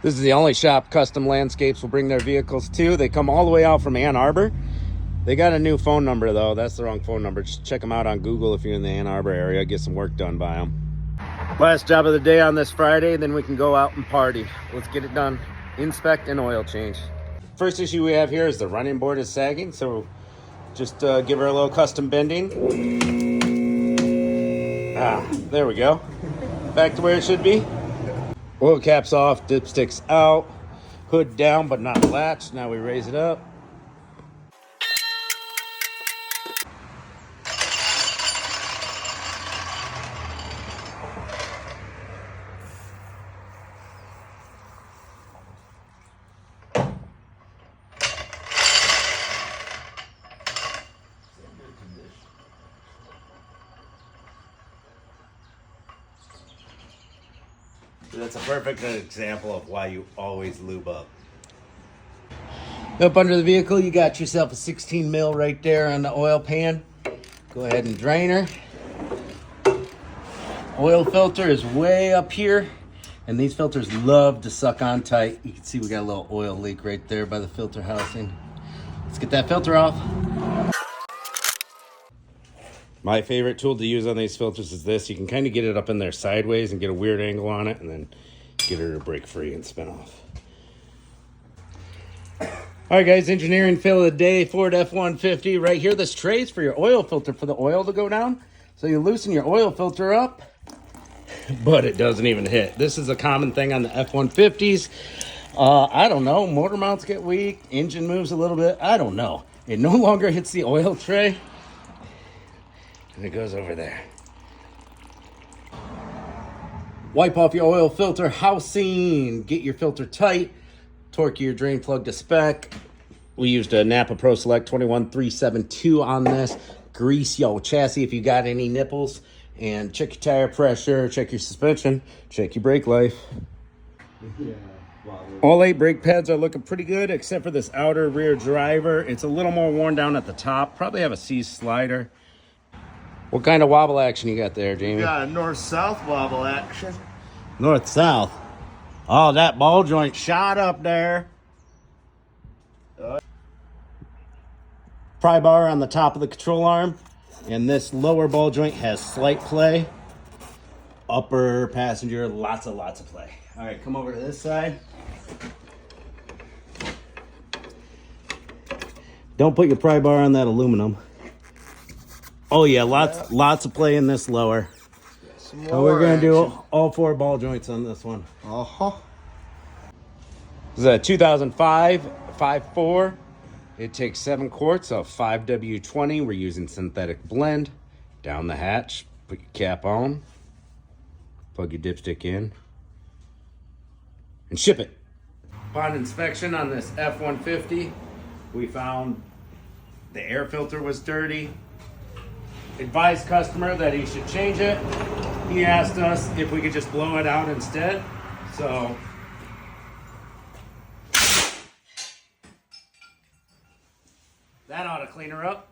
This is the only shop Custom Landscapes will bring their vehicles to. They come all the way out from Ann Arbor. They got a new phone number, though. That's the wrong phone number. Just check them out on Google if you're in the Ann Arbor area. Get some work done by them. Last job of the day on this Friday, then we can go out and party. Let's get it done. Inspect and oil change. First issue we have here is the running board is sagging, so just give her a little custom bending. There we go. Back to where it should be. Oil caps off, dipsticks out, hood down but not latched. Now we raise it up. That's a perfect example of why you always lube up. Up under the vehicle, you got yourself a 16 mil right there on the oil pan. Go ahead and drain her. Oil filter is way up here, and these filters love to suck on tight. You can see we got a little oil leak right there by the filter housing. Let's get that filter off. My favorite tool to use on these filters is this. You can kind of get it up in there sideways and get a weird angle on it and then get her to break free and spin off. All right, guys, engineering fail of the day, Ford F150. Right here, this tray is for your oil filter for the oil to go down. So you loosen your oil filter up, but it doesn't even hit. This is a common thing on the F150s. I don't know, motor mounts get weak, engine moves a little bit. I don't know. It no longer hits the oil tray. And it goes over there. Wipe off your oil filter housing. Get your filter tight. Torque your drain plug to spec. We used a Napa Pro Select 21372 on this. Grease your chassis if you got any nipples. And check your tire pressure. Check your suspension. Check your brake life. Yeah. All 8 brake pads are looking pretty good, except for this outer rear driver. It's a little more worn down at the top. Probably have a C slider. What kind of wobble action you got there, Jamie? We got a north-south wobble action. North-south. Oh, that ball joint shot up there. Pry bar on the top of the control arm. And this lower ball joint has slight play. Upper passenger, lots of play. All right, come over to this side. Don't put your pry bar on that aluminum. Oh yeah, lots of play in this lower. So we're gonna do all 4 ball joints on this one. This is a 2005 5.4. It takes 7 quarts of 5W20. We're using synthetic blend. Down the hatch, put your cap on, plug your dipstick in, and ship it. Upon inspection on this F-150, we found the air filter was dirty. Advised customer that he should change it. He asked us if we could just blow it out instead. So that ought to clean her up.